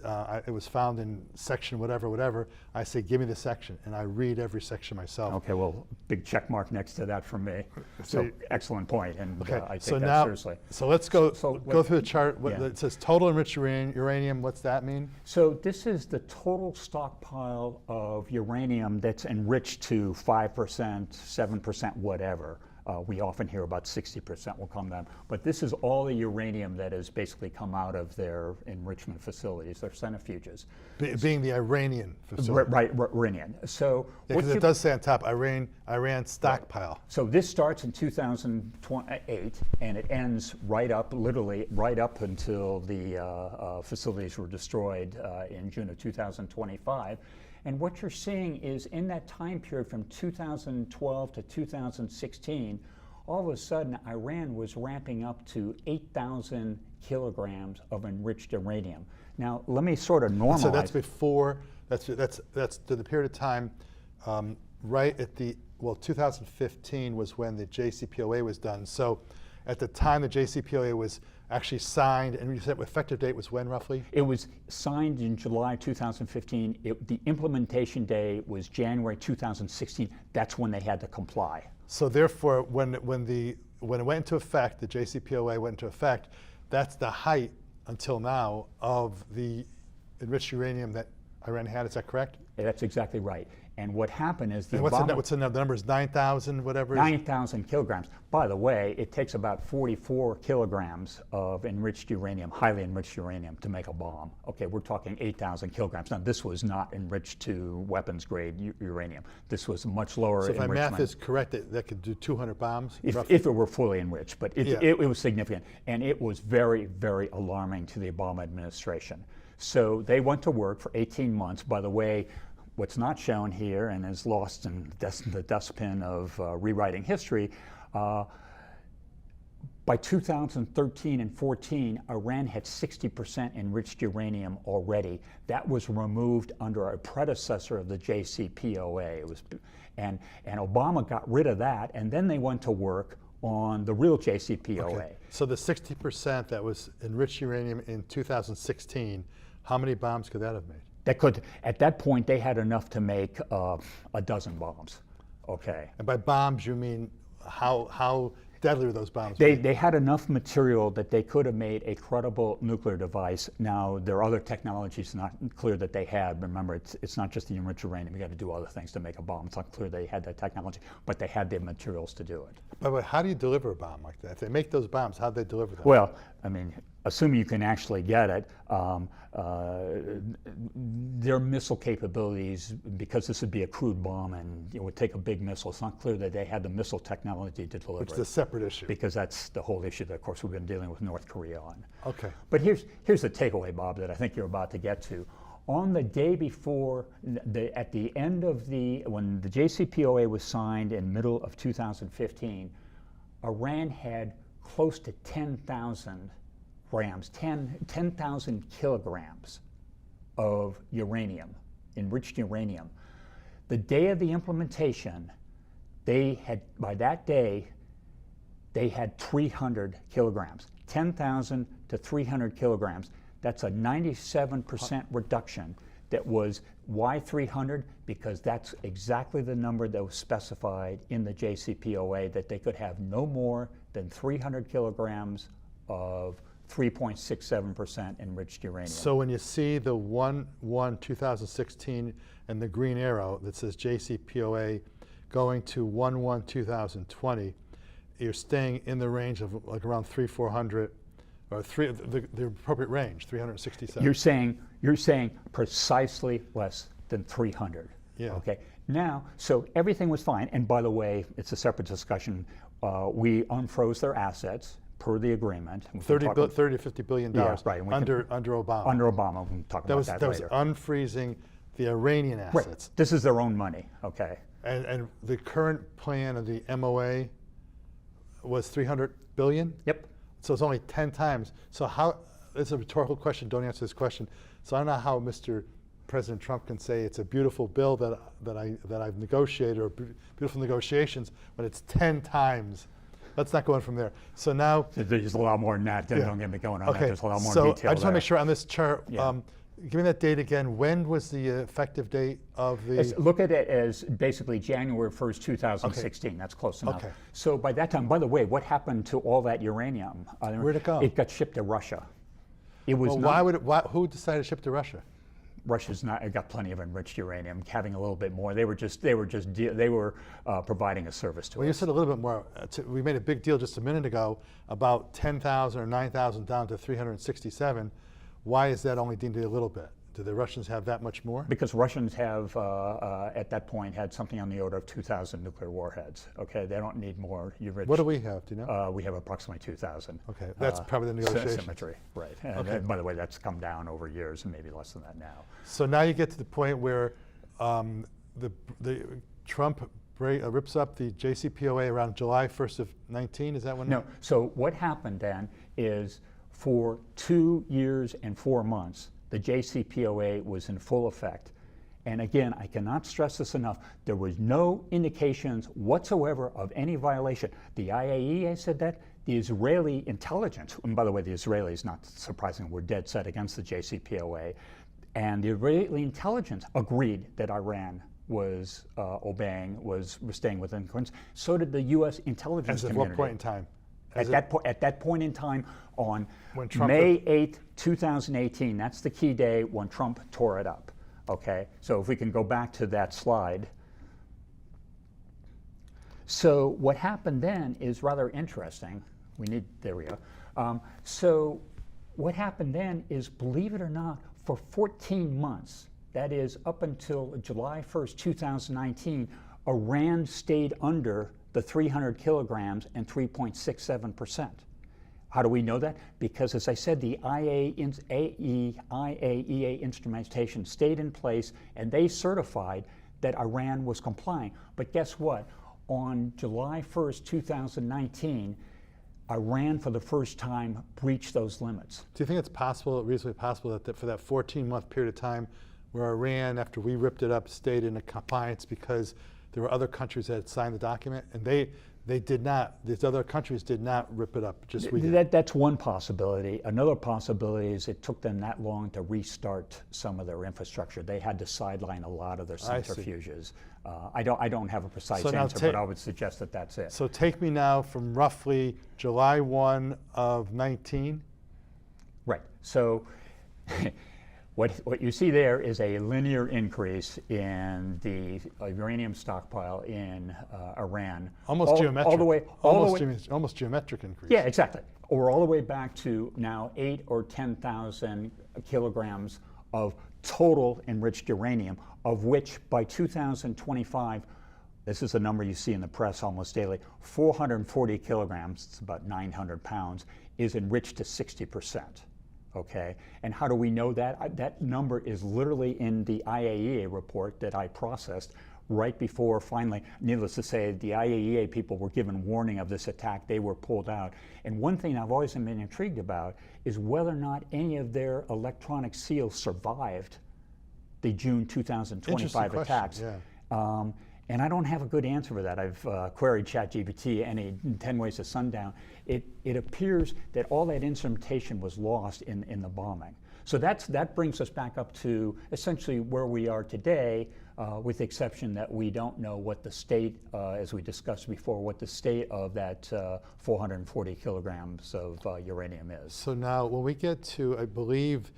it was found in section whatever, I say, give me the section, and I read every section myself.
Okay, well, big check mark next to that from me. So excellent point, and
okay,
I take
so
that
now,
seriously.
So let's go go through the chart.
Yeah.
It says total enriched uranium. What's that mean?
So this is the total stockpile of uranium that's enriched to 5%, 7%, whatever. We often hear about 60% will come down, but this is all the uranium that has basically come out of their enrichment facilities, their centrifuges.
Being the Iranian facility.
Right, Iranian. So
because it does say on top, Iran stockpile.
Right. So this starts in 2008, and it ends right up, literally right up until the facilities were destroyed in June of 2025. And what you're seeing is in that time period from 2012 to 2016, all of a sudden Iran was ramping up to 8,000 kilograms of enriched uranium. Now, let me sort of normalize.
So that's before, that's to the period of time right at the, well, 2015 was when the JCPOA was done. So at the time the JCPOA was actually signed, and you said effective date was when roughly?
It was signed in July 2015. The implementation day was January 2016. That's when they had to comply.
So therefore, when it went into effect, the JCPOA went into effect, that's the height until now of the enriched uranium that Iran had. Is that correct?
That's exactly right. And what happened is the
And
Obama,
what's the number? The number is 9,000, whatever.
9,000 kilograms. By the way, it takes about 44 kilograms of enriched uranium, highly enriched uranium, to make a bomb. Okay, we're talking 8,000 kilograms. Now, this was not enriched to weapons-grade uranium. This was much lower
So if my
enrichment.
math is correct, that could do 200 bombs?
If
roughly?
it were fully enriched, but
Yeah.
it was significant. And it was very, very alarming to the Obama administration. So they went to work for 18 months. By the way, what's not shown here and is lost in the dustbin of rewriting history, by 2013 and 14, Iran had 60% enriched uranium already. That was removed under a predecessor of the JCPOA. And Obama got rid of that, and then they went to work on the real JCPOA.
Okay. So the 60% that was enriched uranium in 2016, how many bombs could that have made?
That could, at that point, they had enough to make a dozen bombs. Okay.
And by bombs, you mean how deadly were those bombs?
They had enough material that they could have made a credible nuclear device. Now, there are other technologies not clear that they had. Remember, it's not just the enriched uranium. You got to do other things to make a bomb. It's not clear they had that technology, but they had the materials to do it.
By the way, how do you deliver a bomb like that? If they make those bombs, how do they deliver them?
Well, I mean, assuming you can actually get it, their missile capabilities, because this would be a crude bomb and it would take a big missile, it's not clear that they had the missile technology to deliver
Which is
it.
a separate issue.
Because that's the whole issue that, of course, we've been dealing with North Korea on.
Okay.
But here's the takeaway, Bob, that I think you're about to get to. On the day before, at the end of when the JCPOA was signed in middle of 2015, Iran had close to 10,000 grams, 10,000 kilograms of uranium, enriched uranium. The day of the implementation, by that day, they had 300 kilograms, 10,000 to 300 kilograms. That's a 97% reduction. That was, why 300? Because that's exactly the number that was specified in the JCPOA, that they could have no more than 300 kilograms of 3.67% enriched uranium.
So when you see the 1/1/2016 and the green arrow that says JCPOA going to 1/1/2020, you're staying in the range of like around 300-400, or the appropriate range, 367.
You're saying precisely less than 300.
Yeah.
Okay. Now, so everything was fine. And by the way, it's a separate discussion. We unfroze their assets per the agreement.
$30 to $50 billion
right, and
under Obama.
Under Obama, we can talk about that
was
later.
unfreezing the Iranian assets.
Right. This is their own money. Okay.
And the current plan of the MOA was $300 billion?
Yep.
So it's only 10 times. So how, it's a rhetorical question, don't answer this question. So I don't know how Mr. President Trump can say it's a beautiful bill that I've negotiated, or beautiful negotiations, when it's 10 times. Let's not go on from there. So now,
There's a lot more than that.
Yeah.
Don't get me going on that.
okay,
There's a lot more
so
detail
I just want to
there.
make sure on this chart,
Yeah.
give me that date again. When was the effective date of the?
Look at it as basically January 1st, 2016. That's close enough.
Okay.
So by that time, by the way, what happened to all that uranium?
Where'd it go?
It got shipped to Russia. It was
Well,
not,
who decided to ship to Russia?
Russia's not got plenty of enriched uranium, having a little bit more. They were providing a service to
Well, you
us.
said a little bit more. We made a big deal just a minute ago about 10,000 or 9,000 down to 367. Why is that only deemed a little bit? Do the Russians have that much more?
Because Russians have, at that point, had something on the order of 2,000 nuclear warheads. Okay, they don't need more enriched.
What do we have? Do you know?
We have approximately 2,000.
Okay, that's probably the negotiation.
Symmetry, right. And,
Okay.
and by the way, that's come down over years, and maybe less than that now.
So now you get to the point where the Trump rips up the JCPOA around July 1st of 19. Is that when?
No. So what happened then is, for 2 years and 4 months, the JCPOA was in full effect. And again, I cannot stress this enough, there was no indications whatsoever of any violation. The IAEA said that. The Israeli intelligence, and by the way, the Israelis, not surprising, were dead set against the JCPOA. And the Israeli intelligence agreed that Iran was was staying within accordance. So did the U.S. intelligence
As of
community.
what point in time?
At that point in time, on
When Trump
May 8th, 2018, that's the key day when Trump tore it up. Okay, so if we can go back to that slide. So what happened then is rather interesting. There we go. So what happened then is, believe it or not, for 14 months, that is up until July 1st, 2019, Iran stayed under the 300 kilograms and 3.67%. How do we know that? Because, as I said, the IAEA instrumentation stayed in place, and they certified that Iran was complying. But guess what? On July 1st, 2019, Iran, for the first time, breached those limits.
Do you think it's possible, reasonably possible, that for that 14-month period of time where Iran, after we ripped it up, stayed in compliance because there were other countries that had signed the document, and they did not, these other countries did not rip it up, just we did?
That's one possibility. Another possibility is it took them that long to restart some of their infrastructure. They had to sideline a lot of their centrifuges. I don't have a precise answer, but I would suggest that that's it.
So take me now from roughly July 1 of 19.
Right. So what you see there is a linear increase in the uranium stockpile in Iran.
Almost geometric. Almost geometric increase.
Yeah, exactly. Or all the way back to now 8,000 or 10,000 kilograms of total enriched uranium, of which by 2025, this is a number you see in the press almost daily, 440 kilograms, it's about 900 pounds, is enriched to 60%. Okay, and how do we know that? That number is literally in the IAEA report that I processed right before, finally, needless to say, the IAEA people were given warning of this attack. They were pulled out. And one thing I've always been intrigued about is whether or not any of their electronic seals survived the June 2025 attacks.
Yeah.
And I don't have a good answer for that. I've queried ChatGPT any 10 ways to sundown. It appears that all that instrumentation was lost in the bombing. So that brings us back up to essentially where we are today, with the exception that we don't know what the state, as we discussed before, what the state of that 440 kilograms of uranium is.
So now when we get to, I believe,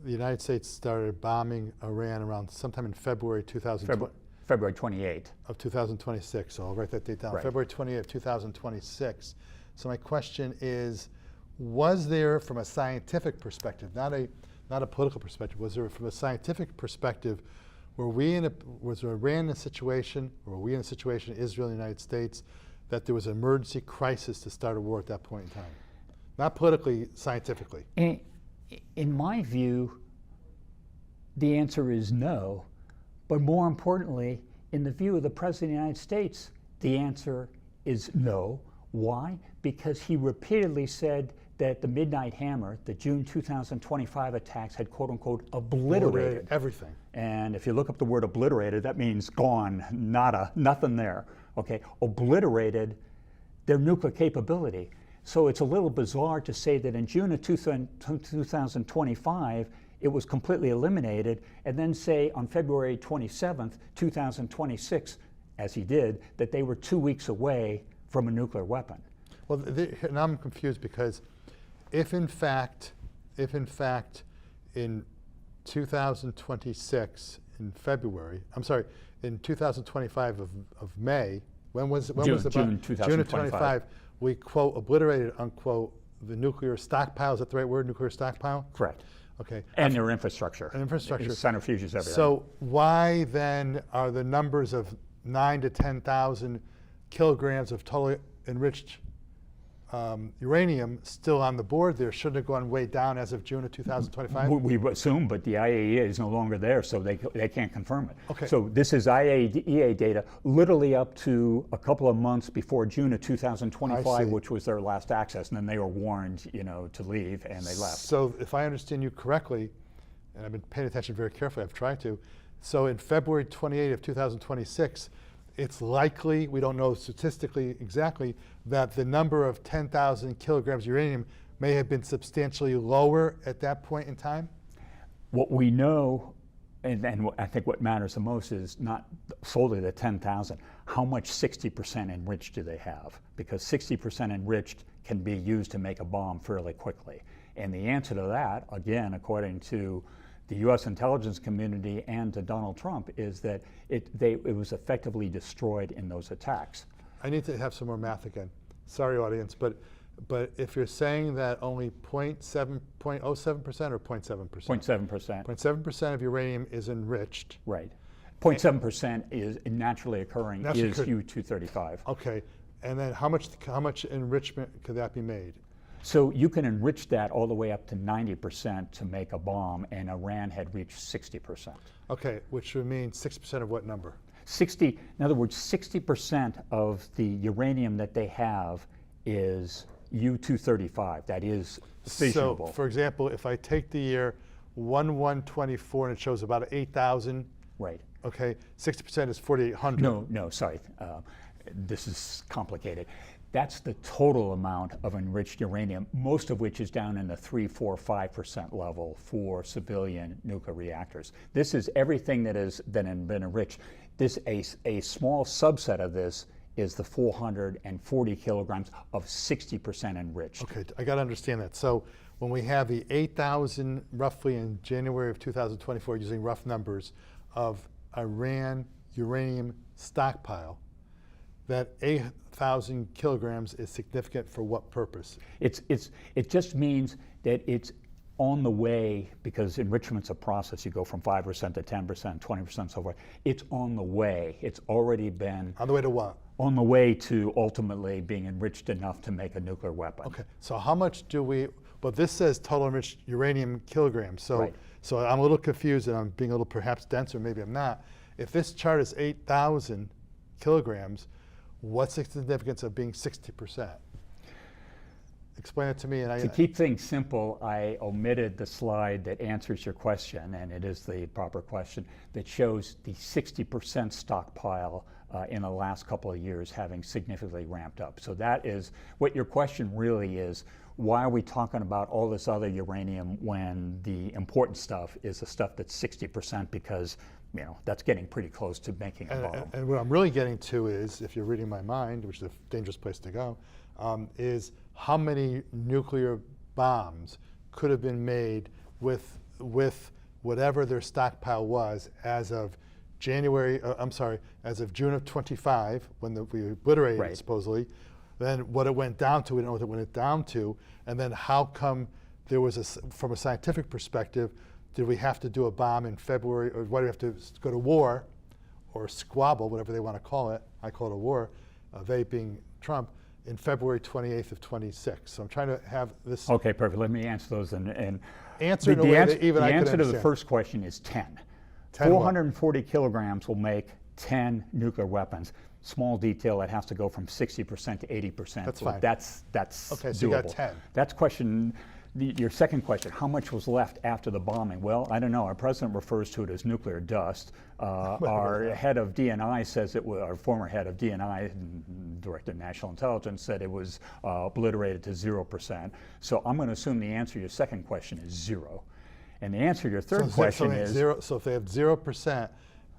the United States started bombing Iran around sometime in February 2020.
February 28.
Of 2026, so I'll write that date down.
Right.
February 28 of 2026. So my question is, was there, from a scientific perspective, not a political perspective, was there, from a scientific perspective, was Iran in a situation, or were we in a situation, Israel and the United States, that there was an emergency crisis to start a war at that point in time? Not politically, scientifically.
In my view, the answer is no. But more importantly, in the view of the President of the United States, the answer is no. Why? Because he repeatedly said that the Midnight Hammer, the June 2025 attacks, had quote unquote obliterated
everything.
And if you look up the word obliterated, that means gone, nada, nothing there. Okay, obliterated their nuclear capability. So it's a little bizarre to say that in June of 2025, it was completely eliminated, and then say on February 27th, 2026, as he did, that they were 2 weeks away from a nuclear weapon.
Well, now I'm confused, because if in fact in 2026, in February, I'm sorry, in 2025 of May, when was the
June 2025.
June of 25, we quote obliterated unquote the nuclear stockpile. Is that the right word? Nuclear stockpile?
Correct.
Okay.
And their infrastructure.
And infrastructure.
Centrifuges, everything.
So why then are the numbers of 9,000 to 10,000 kilograms of totally enriched uranium still on the board there? Shouldn't have gone way down as of June of 2025?
We assume, but the IAEA is no longer there, so they can't confirm it.
Okay.
So this is IAEA data literally up to a couple of months before June of 2025, which was their last access, and then they were warned, to leave, and they left.
So if I understand you correctly, and I've been paying attention very carefully, I've tried to, so in February 28 of 2026, it's likely, we don't know statistically exactly, that the number of 10,000 kilograms of uranium may have been substantially lower at that point in time?
What we know, and I think what matters the most, is not solely the 10,000, how much 60% enriched do they have? Because 60% enriched can be used to make a bomb fairly quickly. And the answer to that, again, according to the U.S. intelligence community and to Donald Trump is that it was effectively destroyed in those attacks.
I need to have some more math again. Sorry, audience, but if you're saying that only 0.07% or 0.7%?
0.7%.
0.7% of uranium is enriched.
Right. 0.7% is naturally occurring is U-235.
Okay, and then how much enrichment could that be made?
So you can enrich that all the way up to 90% to make a bomb, and Iran had reached 60%.
Okay, which would mean 6% of what number?
60, in other words, 60% of the uranium that they have is U-235. That is fissionable.
So, for example, if I take the year 1124 and it shows about 8,000,
right.
Okay, 60% is 4,800.
No, sorry. This is complicated. That's the total amount of enriched uranium, most of which is down in the 3, 4, 5% level for civilian nuclear reactors. This is everything that has been enriched. A small subset of this is the 440 kilograms of 60% enriched.
Okay, I got to understand that. So when we have the 8,000 roughly in January of 2024, using rough numbers, of Iran uranium stockpile, that 8,000 kilograms is significant for what purpose?
It just means that it's on the way, because enrichment's a process. You go from 5% to 10%, 20%, so forth. It's on the way. It's already been.
On the way to what?
On the way to ultimately being enriched enough to make a nuclear weapon.
Okay, so how much do we, but this says total enriched uranium kilograms. So,
right.
So I'm a little confused and I'm being a little perhaps denser, maybe I'm not. If this chart is 8,000 kilograms, what's the significance of being 60%? Explain it to me. And
to keep things simple, I omitted the slide that answers your question, and it is the proper question, that shows the 60% stockpile in the last couple of years having significantly ramped up. So that is what your question really is. Why are we talking about all this other uranium when the important stuff is the stuff that's 60%, because that's getting pretty close to making a bomb.
And what I'm really getting to is, if you're reading my mind, which is a dangerous place to go, is how many nuclear bombs could have been made with whatever their stockpile was as of as of June of 25, when we obliterated it, supposedly. Then what it went down to, we don't know what it went down to, and then how come there was from a scientific perspective, did we have to do a bomb in February, or why do we have to go to war, or squabble, whatever they want to call it? I call it a war, they being Trump, in February 28th of 26. So I'm trying to have this.
Okay, perfect. Let me answer those. And
answer in a way that even I can understand.
The answer to the first question is 10. 440 kilograms will make 10 nuclear weapons. Small detail, it has to go from 60% to 80%.
That's fine.
That's
okay, so
doable.
you got 10.
That's question. Your second question, how much was left after the bombing? Well, I don't know. Our president refers to it as nuclear dust. Our head of DNI says it was, our former head of DNI, Director of National Intelligence, said it was obliterated to 0%. So I'm going to assume the answer to your second question is 0. And the answer to your third question is
zero. So if they have 0%,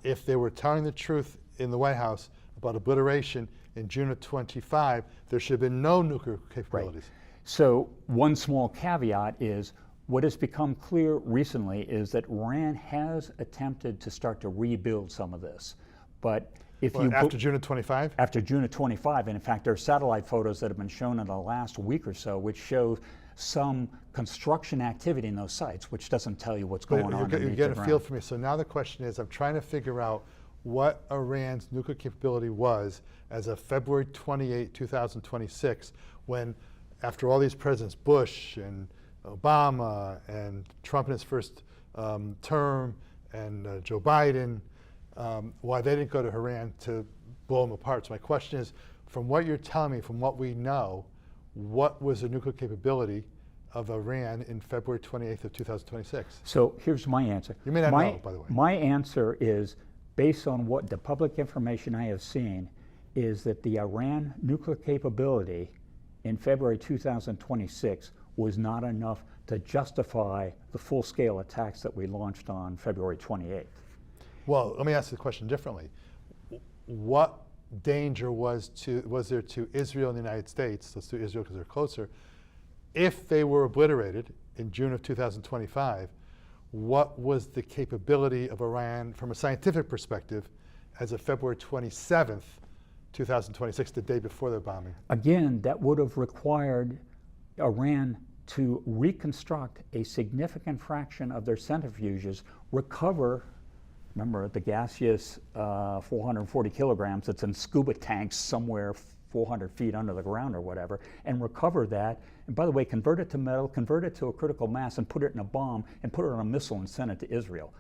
if they were telling the truth in the White House about obliteration in June of 25, there should have been no nuclear capabilities.
Right. So one small caveat is, what has become clear recently is that Iran has attempted to start to rebuild some of this. But if
after June of 25?
After June of 25, and in fact there are satellite photos that have been shown in the last week or so which show some construction activity in those sites, which doesn't tell you what's going on.
You get a feel for me. So now the question is, I'm trying to figure out what Iran's nuclear capability was as of February 28, 2026, when after all these presidents, Bush and Obama and Trump in his first term and Joe Biden, why they didn't go to Iran to blow them apart. So my question is, from what you're telling me, from what we know, what was the nuclear capability of Iran in February 28th of 2026?
So here's my answer.
You may not know, by the way.
My answer is, based on what the public information I have seen, is that the Iran nuclear capability in February 2026 was not enough to justify the full-scale attacks that we launched on February 28th.
Well, let me ask the question differently. What danger was there to Israel and the United States, let's do Israel because they're closer, if they were obliterated in June of 2025? what was the capability of Iran from a scientific perspective as of February 27th, 2026, the day before the bombing?
Again, that would have required Iran to reconstruct a significant fraction of their centrifuges, recover, remember the gaseous 440 kilograms that's in scuba tanks somewhere 400 feet under the ground or whatever, and recover that, and by the way, convert it to metal, convert it to a critical mass, and put it in a bomb, and put it on a missile and send it to Israel.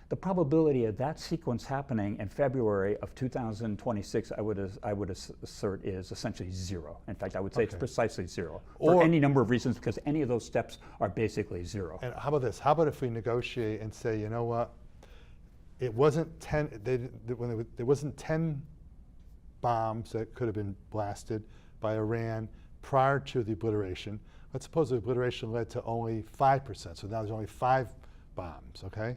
The probability of that sequence happening in February of 2026, I would assert, is essentially zero. In fact, I would say it's precisely zero for any number of reasons, because any of those steps are basically zero.
And how about this? How about if we negotiate and say, you know what? It wasn't 10. There wasn't 10 bombs that could have been blasted by Iran prior to the obliteration. Let's suppose the obliteration led to only 5%. So now there's only 5 bombs. Okay.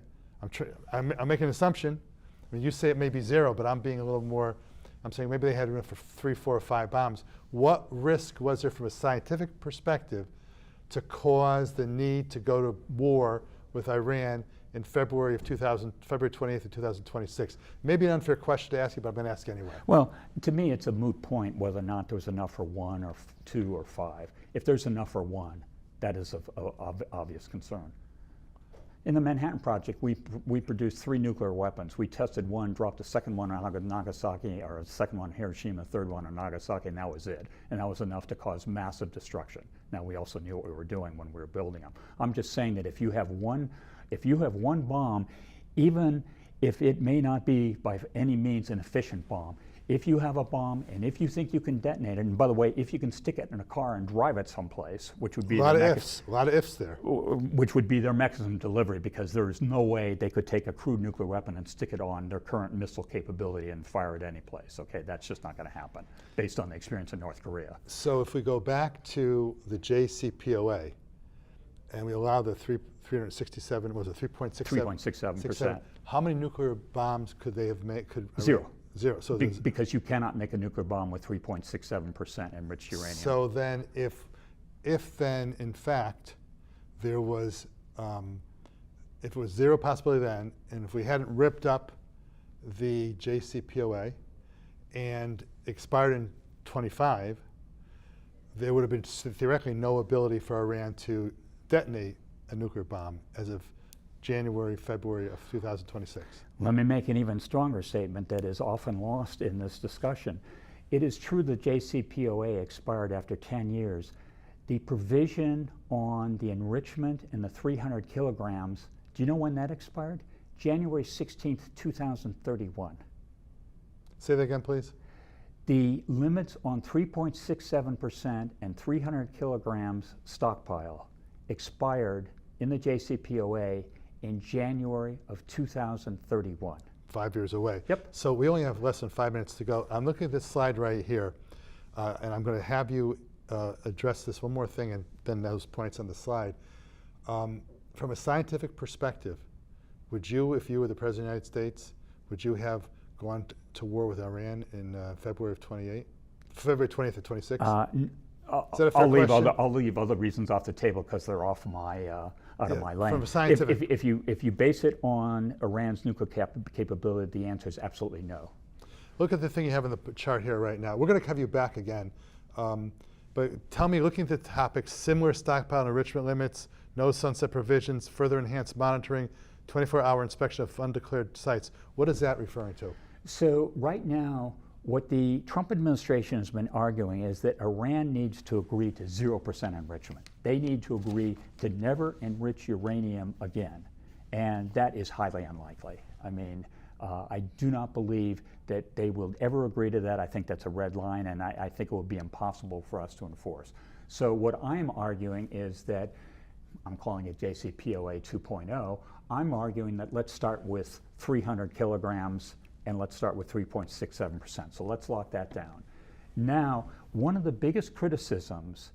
I'm making an assumption. I mean, you say it may be zero, but I'm being a little more. I'm saying maybe they had room for 3, 4, or 5 bombs. What risk was there from a scientific perspective to cause the need to go to war with Iran in February 28th of 2026? Maybe an unfair question to ask you, but I'm going to ask anyway.
Well, to me, it's a moot point whether or not there was enough for 1 or 2 or 5. If there's enough for 1, that is of obvious concern. In the Manhattan Project, we produced 3 nuclear weapons. We tested one, dropped the second one on Nagasaki, or the second one on Hiroshima, the third one on Nagasaki, and that was it. And that was enough to cause massive destruction. Now, we also knew what we were doing when we were building them. I'm just saying that if you have one bomb, even if it may not be by any means an efficient bomb, if you have a bomb and if you think you can detonate it, and by the way, if you can stick it in a car and drive it someplace, which would be
a lot of ifs there.
Which would be their mechanism of delivery, because there is no way they could take a crude nuclear weapon and stick it on their current missile capability and fire it any place. Okay, that's just not going to happen based on the experience in North Korea.
So if we go back to the JCPOA and we allow the 367, was it
3.67%.
How many nuclear bombs could they have made?
Zero.
Zero. So
because you cannot make a nuclear bomb with 3.67% enriched uranium.
So then, if then in fact there was, if it was zero possibility then, and if we hadn't ripped up the JCPOA and expired in 25, there would have been theoretically no ability for Iran to detonate a nuclear bomb as of January, February of 2026.
Let me make an even stronger statement that is often lost in this discussion. It is true the JCPOA expired after 10 years. The provision on the enrichment in the 300 kilograms, do you know when that expired? January 16th, 2031.
Say that again, please.
The limits on 3.67% and 300 kilograms stockpile expired in the JCPOA in January of 2031.
5 years away.
Yep.
So we only have less than 5 minutes to go. I'm looking at this slide right here, and I'm going to have you address this one more thing and then those points on the slide. From a scientific perspective, would you, if you were the President of the United States, would you have gone to war with Iran in February 20th or 26th? Is that a fair question?
I'll leave other reasons off the table because they're off my out of my lane.
From a scientific,
if you base it on Iran's nuclear capability, the answer is absolutely no.
Look at the thing you have in the chart here right now. We're going to have you back again, but tell me, looking at the topics: similar stockpile and enrichment limits, no sunset provisions, further enhanced monitoring, 24-hour inspection of undeclared sites. What is that referring to?
So right now, what the Trump administration has been arguing is that Iran needs to agree to 0% enrichment. They need to agree to never enrich uranium again, and that is highly unlikely. I mean, I do not believe that they will ever agree to that. I think that's a red line, and I think it will be impossible for us to enforce. So what I'm arguing is that, I'm calling it JCPOA 2.0, I'm arguing that let's start with 300 kilograms and let's start with 3.67%. So let's lock that down. Now, one of the biggest criticisms,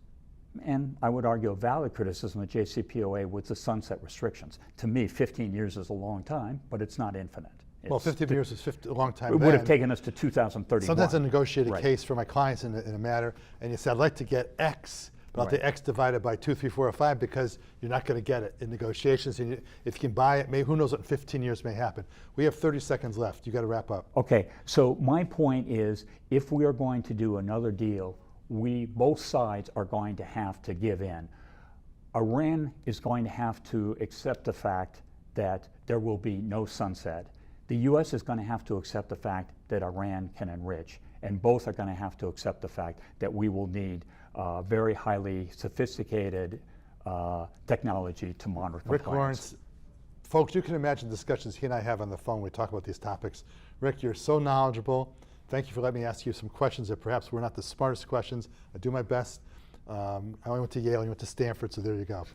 and I would argue a valid criticism of JCPOA, was the sunset restrictions. To me, 15 years is a long time, but it's not infinite.
Well, 15 years is a long time.
It would have taken us to 2031.
Sometimes a negotiated
Right.
case for my clients in a matter, and you say, I'd like to get X but I'll
Right.
take X divided by 2, 3, 4, or 5 because you're not going to get it in negotiations. And if you can buy it, who knows what in 15 years may happen. We have 30 seconds left. You got to wrap up.
Okay, so my point is, if we are going to do another deal, both sides are going to have to give in. Iran is going to have to accept the fact that there will be no sunset. The U.S. is going to have to accept the fact that Iran can enrich, and both are going to have to accept the fact that we will need very highly sophisticated technology to monitor compliance.
Rick Lawrence, folks, you can imagine discussions he and I have on the phone when we talk about these topics. Rick, you're so knowledgeable. Thank you for letting me ask you some questions that perhaps were not the smartest questions. I do my best. I only went to Yale, you went to Stanford, so there you go.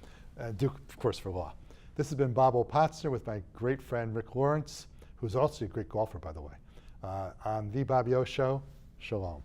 Duke, of course, for law. This has been Bob Opatzner with my great friend Rick Lawrence, who's also a great golfer, by the way, on The Bob Yo Show. Shalom.